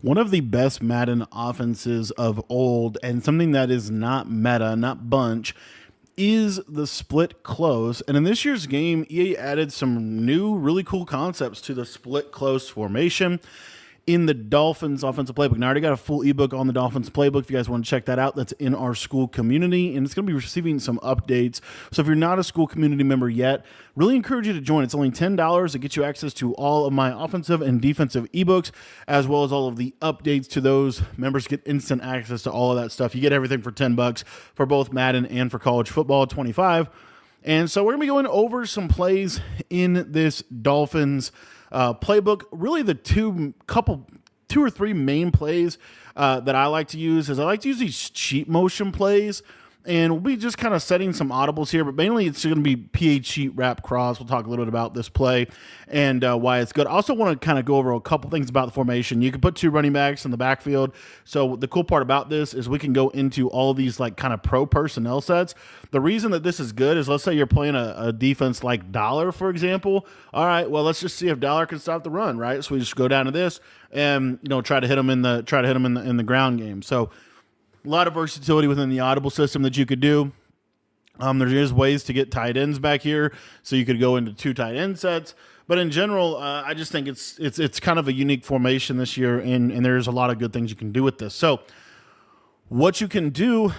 One of the best Madden offenses of old, and something that is not meta, not bunch, is the split close. And in this year's game, EA added some new, really cool concepts to the split close formation in the Dolphins offensive playbook. Now, I already got a full ebook on the Dolphins playbook. If you guys want to check that out, that's in our school community, and it's going to be receiving some updates. So if you're not a school community member yet, really encourage you to join. It's only $10. It gets you access to all of my offensive and defensive ebooks, as well as all of the updates to those. Members get instant access to all of that stuff. You get everything for $10 for both Madden and for college football, 25. And so we're going to be going over some plays in this Dolphins playbook. Really the two or three main plays that I like to use is I like to use these cheat motion plays. And we'll be just kind of setting some audibles here, but mainly it's going to be PH cheat wrap cross. We'll talk a little bit about this play and why it's good. I also want to kind of go over a couple things about the formation. You can put two running backs in the backfield. So the cool part about this is we can go into all of these like kind of pro personnel sets. The reason that this is good is, let's say you're playing a defense like Dollar, for example. All right, well, let's just see if Dollar can stop the run, right? So we just go down to this and try to hit him in the ground game. So a lot of versatility within the audible system that you could do. There is ways to get tight ends back here, so you could go into two tight end sets. But in general, I just think it's kind of a unique formation this year, and there's a lot of good things you can do with this. So what you can do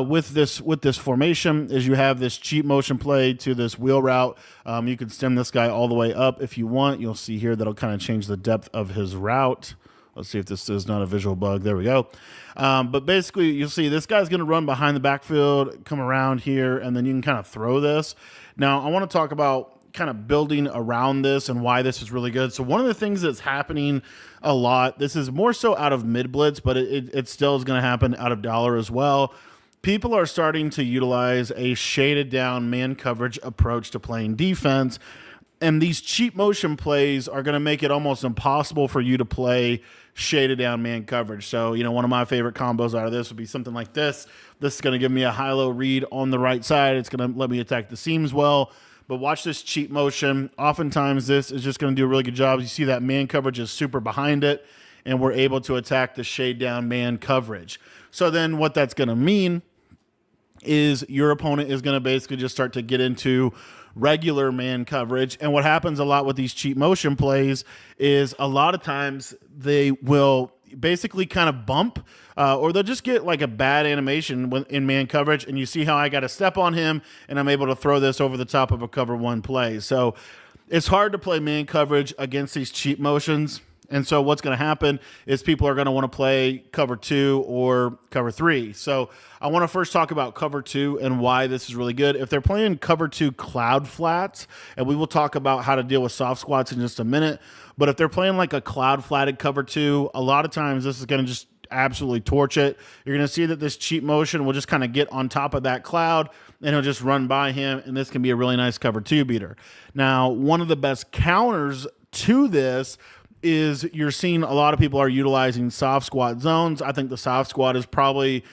with this formation is you have this cheat motion play to this wheel route. You can stem this guy all the way up if you want. You'll see here that'll kind of change the depth of his route. Let's see if this is not a visual bug. There we go. But basically, you'll see this guy's going to run behind the backfield, come around here, and then you can kind of throw this. Now, I want to talk about kind of building around this and why this is really good. So one of the things that's happening a lot, this is more so out of mid blitz, but it still is going to happen out of dollar as well. People are starting to utilize a shaded down man coverage approach to playing defense. And these cheat motion plays are going to make it almost impossible for you to play shaded down man coverage. So, one of my favorite combos out of this would be something like this. This is going to give me a high-low read on the right side. It's going to let me attack the seams well. But watch this cheat motion. Oftentimes, this is just going to do a really good job. You see that man coverage is super behind it, and we're able to attack the shade down man coverage. So then what that's going to mean is your opponent is going to basically just start to get into regular man coverage. And what happens a lot with these cheat motion plays is a lot of times they will basically kind of bump or they'll just get like a bad animation in man coverage. And you see how I got to step on him and I'm able to throw this over the top of a cover one play. So it's hard to play man coverage against these cheat motions. And so what's going to happen is people are going to want to play cover two or cover three. So I want to first talk about cover two and why this is really good. If they're playing cover two cloud flats, and we will talk about how to deal with soft squats in just a minute, but if they're playing like a cloud flatted cover two, a lot of times this is going to just absolutely torch it. You're going to see that this cheat motion will just kind of get on top of that cloud and he'll just run by him, and this can be a really nice cover two beater. Now, one of the best counters to this is you're seeing a lot of people are utilizing soft squat zones. I think the soft squat is probably,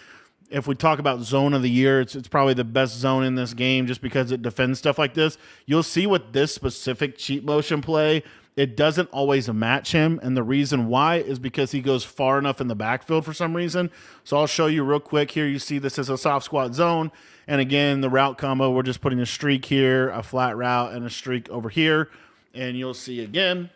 if we talk about zone of the year, it's probably the best zone in this game just because it defends stuff like this. You'll see with this specific cheat motion play, it doesn't always match him. And the reason why is because he goes far enough in the backfield for some reason. So I'll show you real quick here. You see this is a soft squat zone. And again, the route combo, we're just putting a streak here, a flat route, and a streak over here. And you'll see again,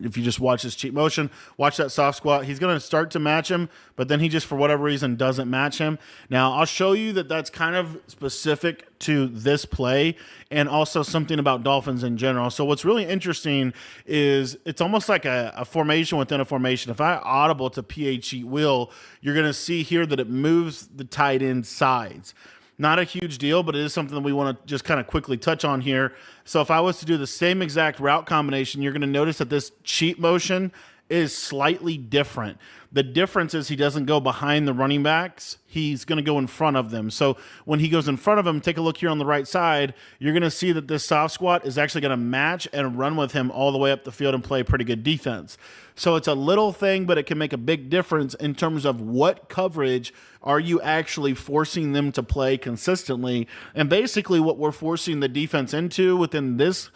if you just watch this cheat motion, watch that soft squat, he's going to start to match him, but then he just, for whatever reason, doesn't match him. Now, I'll show you that that's kind of specific to this play and also something about Dolphins in general. So what's really interesting is it's almost like a formation within a formation. If I audible to PH cheat wheel, you're going to see here that it moves the tight end sides. Not a huge deal, but it is something that we want to just kind of quickly touch on here. So if I was to do the same exact route combination, you're going to notice that this cheat motion is slightly different. The difference is he doesn't go behind the running backs. He's going to go in front of them. So when he goes in front of them, take a look here on the right side, you're going to see that this soft squat is actually going to match and run with him all the way up the field and play pretty good defense. So it's a little thing, but it can make a big difference in terms of what coverage are you actually forcing them to play consistently. And basically what we're forcing the defense into within this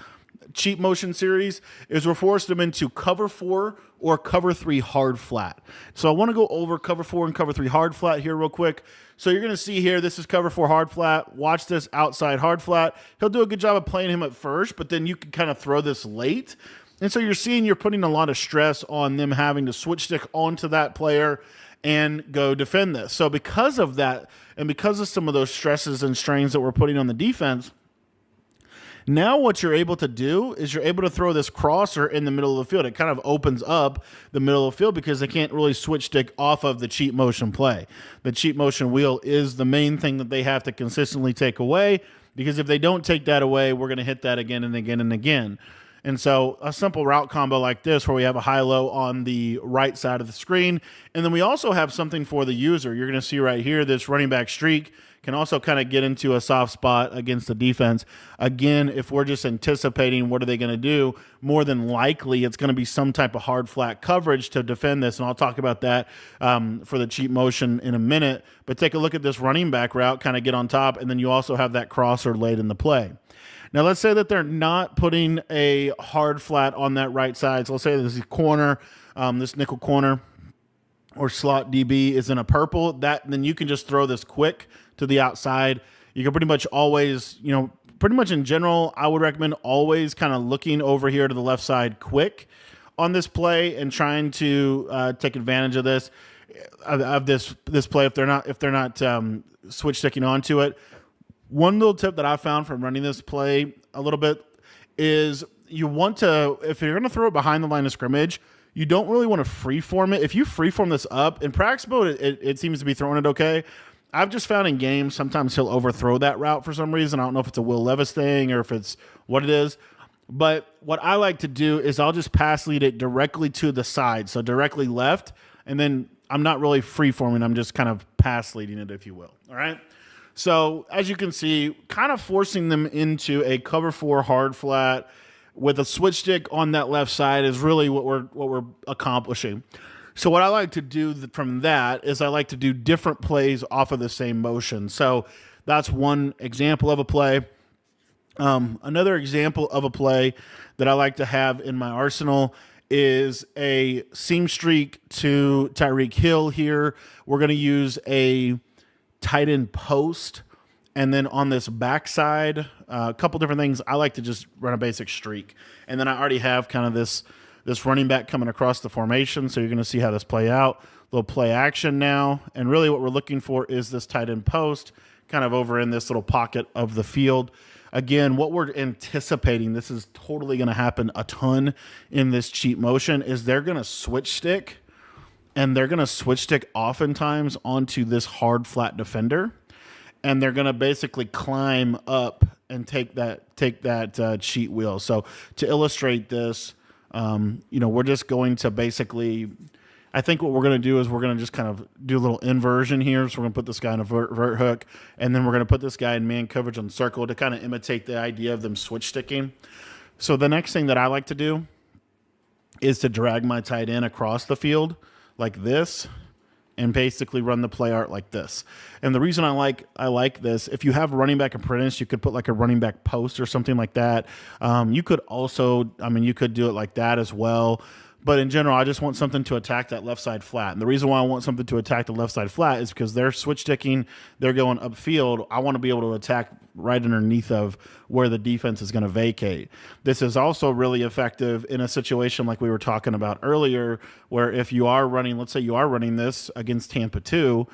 cheat motion series is we're forced them into cover 4 or cover 3 hard flat. So I want to go over cover 4 and cover 3 hard flat here real quick. So you're going to see here, this is cover 4 hard flat. Watch this outside hard flat. He'll do a good job of playing him at first, but then you can kind of throw this late. And so you're putting a lot of stress on them having to switch stick onto that player and go defend this. So because of that, and because of some of those stresses and strains that we're putting on the defense, now what you're able to do is you're able to throw this crosser in the middle of the field. It kind of opens up the middle of the field because they can't really switch stick off of the cheat motion play. The cheat motion wheel is the main thing that they have to consistently take away, because if they don't take that away, we're going to hit that again and again and again. And so a simple route combo like this, where we have a high-low on the right side of the screen, and then we also have something for the user. You're going to see right here, this running back streak can also kind of get into a soft spot against the defense. Again, if we're just anticipating what are they going to do, more than likely it's going to be some type of hard flat coverage to defend this, and I'll talk about that for the cheat motion in a minute. But take a look at this running back route, kind of get on top, and then you also have that crosser late in the play. Now, let's say that they're not putting a hard flat on that right side. So let's say this is corner, this nickel corner or slot DB is in a purple. Then you can just throw this quick to the outside. You can pretty much always, pretty much in general, I would recommend always kind of looking over here to the left side quick on this play and trying to take advantage of this play if they're not switch sticking onto it. One little tip that I found from running this play a little bit is you want to, if you're going to throw it behind the line of scrimmage, you don't really want to freeform it. If you freeform this up, in practice mode, it seems to be throwing it okay. I've just found in games, sometimes he'll overthrow that route for some reason. I don't know if it's a Will Levis thing or if it's what it is. But what I like to do is I'll just pass lead it directly to the side, so directly left, and then I'm not really freeforming. I'm just kind of pass leading it, if you will. All right? So as you can see, kind of forcing them into a cover 4 hard flat with a switch stick on that left side is really what we're accomplishing. So what I like to do from that is I like to do different plays off of the same motion. So that's one example of a play. Another example of a play that I like to have in my arsenal is a seam streak to Tyreek Hill here. We're going to use a tight end post, and then on this backside, a couple different things. I like to just run a basic streak, and then I already have kind of this running back coming across the formation, so you're going to see how this play out. Little play action now, and really what we're looking for is this tight end post kind of over in this little pocket of the field. Again, what we're anticipating, this is totally going to happen a ton in this cheat motion, is they're going to switch stick. And they're going to switch stick oftentimes onto this hard flat defender, and they're going to basically climb up and take that cheat wheel. So to illustrate this, we're just going to basically, I think what we're going to do is we're going to just kind of do a little inversion here. So we're going to put this guy in a vert hook, and then we're going to put this guy in man coverage on circle to kind of imitate the idea of them switch sticking. So the next thing that I like to do is to drag my tight end across the field like this, and basically run the play art like this. And the reason I like this, if you have running back apprentice, you could put like a running back post or something like that. You could also, you could do it like that as well. But in general, I just want something to attack that left side flat. And the reason why I want something to attack the left side flat is because they're switch sticking, they're going upfield. I want to be able to attack right underneath of where the defense is going to vacate. This is also really effective in a situation like we were talking about earlier, where if you are running, let's say you are running this against Tampa 2,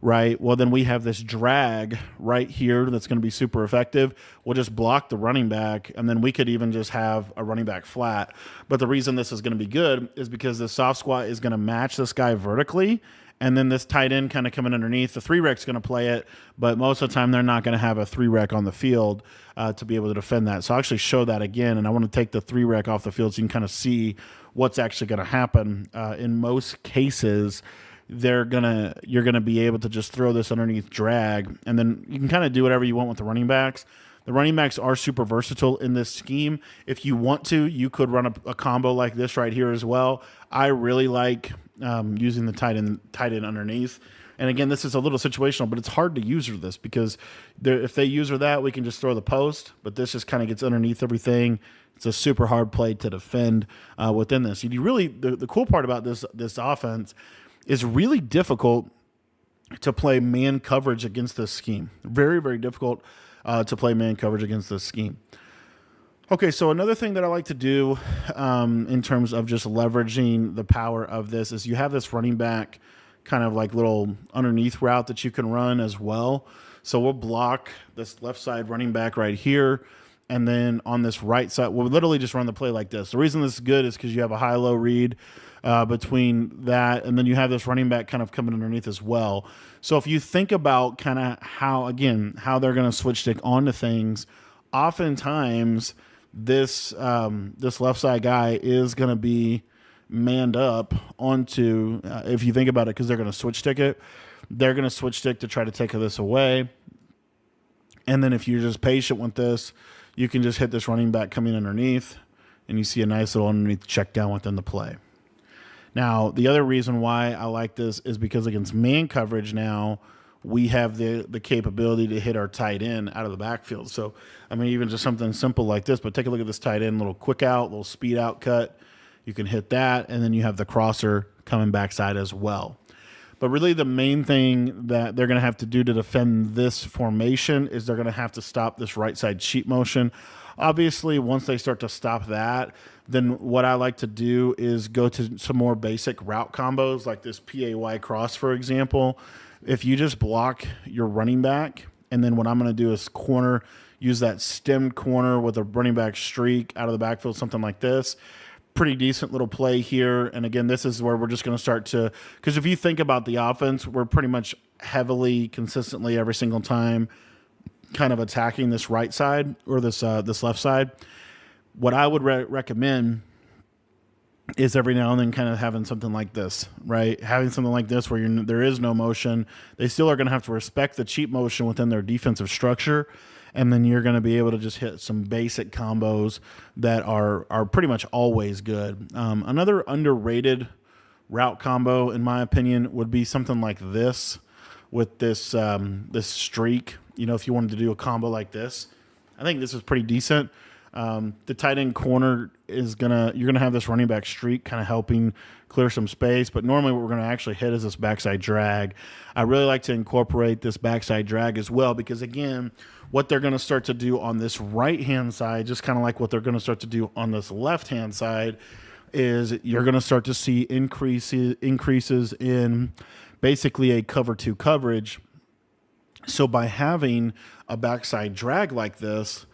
right? Well, then we have this drag right here that's going to be super effective. We'll just block the running back, and then we could even just have a running back flat. But the reason this is going to be good is because the soft squat is going to match this guy vertically, and then this tight end kind of coming underneath. The 3-rec's going to play it, but most of the time they're not going to have a 3-rec on the field to be able to defend that. So I'll actually show that again, and I want to take the 3-rec off the field so you can kind of see what's actually going to happen. In most cases, you're gonna be able to just throw this underneath drag, and then you can kind of do whatever you want with the running backs. The running backs are super versatile in this scheme. If you want to, you could run a combo like this right here as well. I really like using the tight end underneath. And again, this is a little situational, but it's hard to user this because if they user that, we can just throw the post. But this just kind of gets underneath everything. It's a super hard play to defend within this. You really the cool part about this offense is really difficult to play man coverage against this scheme. Very, very difficult to play man coverage against this scheme. Okay, so another thing that I like to do in terms of just leveraging the power of this is you have this running back kind of like little underneath route that you can run as well. So we'll block this left side running back right here. And then on this right side, we'll literally just run the play like this. The reason this is good is because you have a high-low read between that, and then you have this running back kind of coming underneath as well. So if you think about kind of how they're going to switch stick onto things, oftentimes this left side guy is going to be manned up onto, if you think about it, because they're going to switch stick it. They're going to switch stick to try to take this away. And then if you're just patient with this, you can just hit this running back coming underneath, and you see a nice little underneath check down within the play. Now, the other reason why I like this is because against man coverage now, we have the capability to hit our tight end out of the backfield. So, I mean, even just something simple like this, but take a look at this tight end, little quick out, little speed out cut. You can hit that, and then you have the crosser coming backside as well. But really the main thing that they're going to have to do to defend this formation is they're going to have to stop this right side cheat motion. Obviously, once they start to stop that, then what I like to do is go to some more basic route combos like this PAY cross, for example. If you just block your running back, and then what I'm going to do is use that stemmed corner with a running back streak out of the backfield, something like this. Pretty decent little play here. And again, this is where we're just going to start to, because if you think about the offense, we're pretty much heavily, consistently every single time kind of attacking this right side or this left side. What I would recommend is every now and then kind of having something like this, right? Having something like this where there is no motion. They still are going to have to respect the cheat motion within their defensive structure. And then you're going to be able to just hit some basic combos that are pretty much always good. Another underrated route combo, in my opinion, would be something like this with this streak. You know, if you wanted to do a combo like this, I think this is pretty decent. The tight end corner you're gonna have this running back streak kind of helping clear some space, but normally what we're gonna actually hit is this backside drag. I really like to incorporate this backside drag as well because again, what they're gonna start to do on this right hand side, just kind of like what they're gonna start to do on this left hand side, is you're gonna start to see increases in basically a cover 2 coverage. So by having a backside drag like this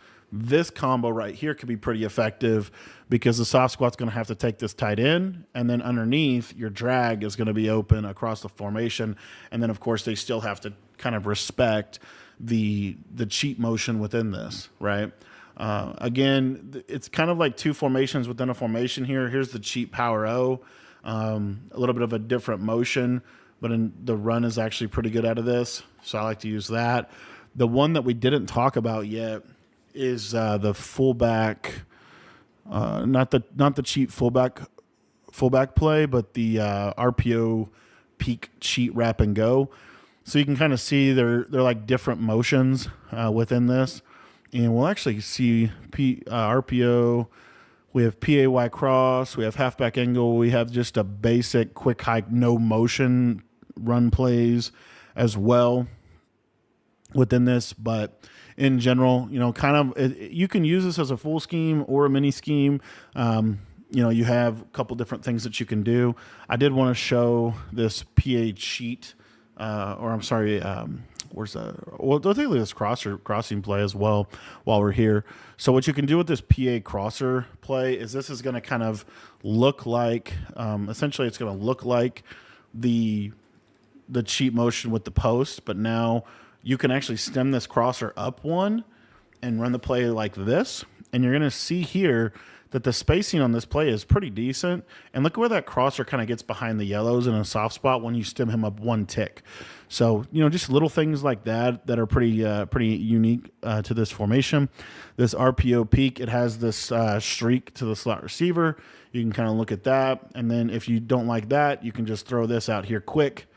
combo right here could be pretty effective because the soft squat's going to have to take this tight end, and then underneath your drag is going to be open across the formation. And then, of course, they still have to kind of respect the cheat motion within this, right? Again, it's kind of like two formations within a formation here. Here's the cheat power O, a little bit of a different motion, but the run is actually pretty good out of this. So I like to use that. The one that we didn't talk about yet is the fullback, not the cheat fullback play, but the RPO peak cheat wrap and go. So you can kind of see they're like different motions within this, and we'll actually see RPO. We have PAY cross. We have halfback angle. We have just a basic quick hike, no motion run plays as well within this, but in general, you know, kind of, you can use this as a full scheme or a mini scheme. You know, you have a couple different things that you can do. I did want to show this PA cheat, where's that? Well, don't think this crossing play as well while we're here. So what you can do with this PA crosser play is this is going to kind of look like, essentially it's going to look like the cheat motion with the post, but now you can actually stem this crosser up one and run the play like this. And you're going to see here that the spacing on this play is pretty decent. And look where that crosser kind of gets behind the yellows in a soft spot when you stem him up one tick. So, you know, just little things like that are pretty unique to this formation. This RPO peak, it has this streak to the slot receiver. You can kind of look at that. And then if you don't like that, you can just throw this out here quick.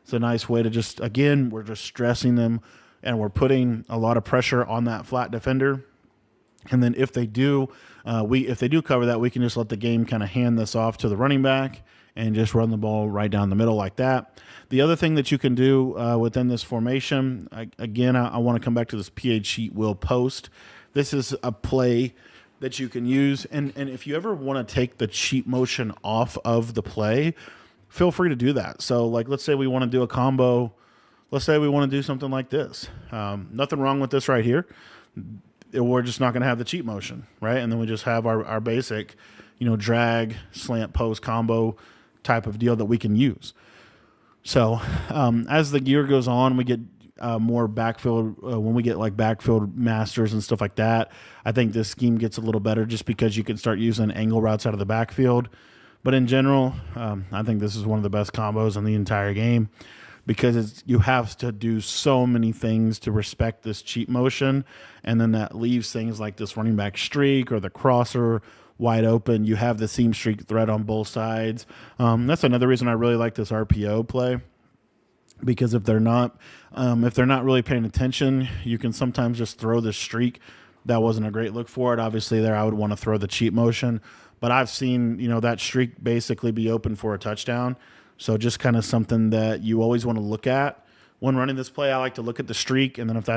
It's a nice way to just, again, we're just stressing them and we're putting a lot of pressure on that flat defender. And then if they do, if they do cover that, we can just let the game kind of hand this off to the running back and just run the ball right down the middle like that. The other thing that you can do within this formation, I want to come back to this PA cheat wheel post. This is a play that you can use. And if you ever want to take the cheat motion off of the play, feel free to do that. So like, let's say we want to do a combo. Let's say we want to do something like this. Nothing wrong with this right here. We're just not going to have the cheat motion, right? And then we just have our basic, drag, slant, post combo type of deal that we can use. So as the year goes on, we get more backfield. When we get like backfield masters and stuff like that, I think this scheme gets a little better just because you can start using angle routes out of the backfield. But in general, I think this is one of the best combos in the entire game, because you have to do so many things to respect this cheat motion, and then that leaves things like this running back streak or the crosser wide open. You have the seam streak threat on both sides. That's another reason I really like this RPO play, because if they're not really paying attention, you can sometimes just throw the streak. That wasn't a great look for it. Obviously, there I would want to throw the cheat motion, but I've seen that streak basically be open for a touchdown. So just kind of something that you always want to look at when running this play. I like to look at the streak, and then if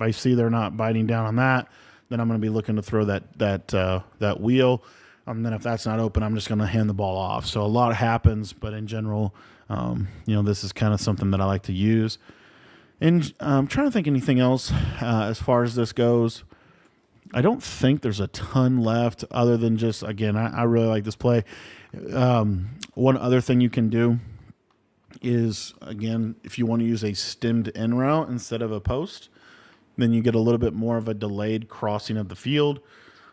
I see they're not biting down on that, then I'm going to be looking to throw that wheel. And then if that's not open, I'm just going to hand the ball off. So a lot happens, but in general, this is kind of something that I like to use. And I'm trying to think anything else as far as this goes. I don't think there's a ton left other than just, again, I really like this play. One other thing you can do is, again, if you want to use a stemmed in route instead of a post, then you get a little bit more of a delayed crossing of the field.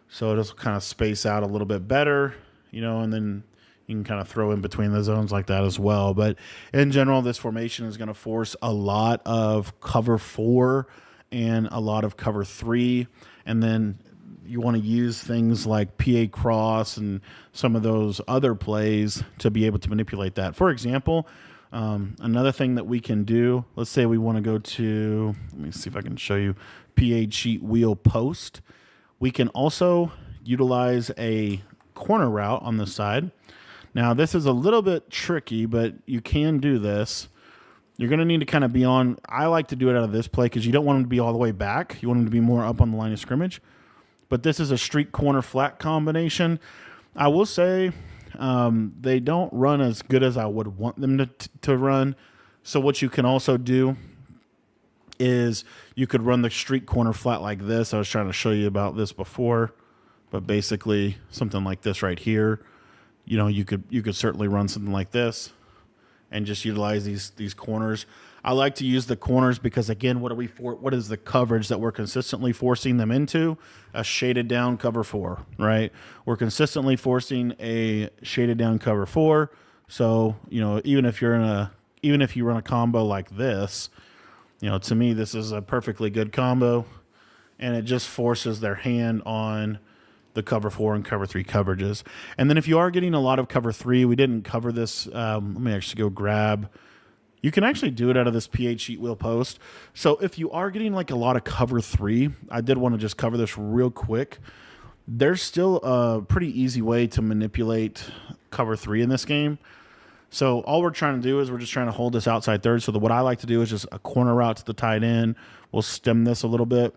So it'll kind of space out a little bit better, and then you can kind of throw in between the zones like that as well. But in general, this formation is going to force a lot of cover 4 and a lot of cover 3. And then you want to use things like PA cross and some of those other plays to be able to manipulate that. For example, another thing that we can do, let's say we want to go to, let me see if I can show you, PA cheat wheel post. We can also utilize a corner route on this side. Now, this is a little bit tricky, but you can do this. You're going to need to kind of be on, I like to do it out of this play because you don't want them to be all the way back. You want them to be more up on the line of scrimmage. But this is a streak corner flat combination. I will say they don't run as good as I would want them to run. So what you can also do is you could run the streak corner flat like this. I was trying to show you about this before, but basically something like this right here. You could certainly run something like this and just utilize these corners. I like to use the corners because, again, what is the coverage that we're consistently forcing them into? A shaded down cover 4, right? We're consistently forcing a shaded down cover 4. So, even if you run a combo like this, to me, this is a perfectly good combo, and it just forces their hand on the cover 4 and cover 3 coverages. And then if you are getting a lot of cover 3, we didn't cover this. Let me actually go grab. You can actually do it out of this PA cheat wheel post. So if you are getting like a lot of cover 3, I did want to just cover this real quick. There's still a pretty easy way to manipulate cover 3 in this game. So all we're trying to do is we're just trying to hold this outside third. So what I like to do is just a corner route to the tight end. We'll stem this a little bit.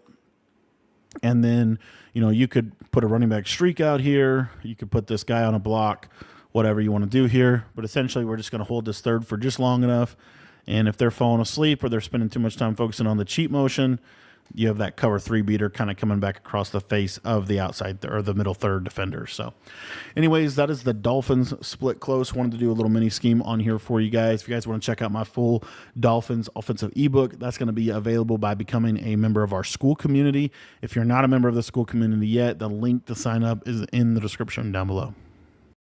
And then, you could put a running back streak out here. You could put this guy on a block, whatever you want to do here. But essentially, we're just going to hold this third for just long enough. And if they're falling asleep or they're spending too much time focusing on the cheat motion, you have that cover 3 beater kind of coming back across the face of the outside or the middle third defender. So anyways, that is the Dolphins split close. Wanted to do a little mini scheme on here for you guys. If you guys want to check out my full Dolphins offensive ebook, that's going to be available by becoming a member of our school community. If you're not a member of the school community yet, the link to sign up is in the description down below.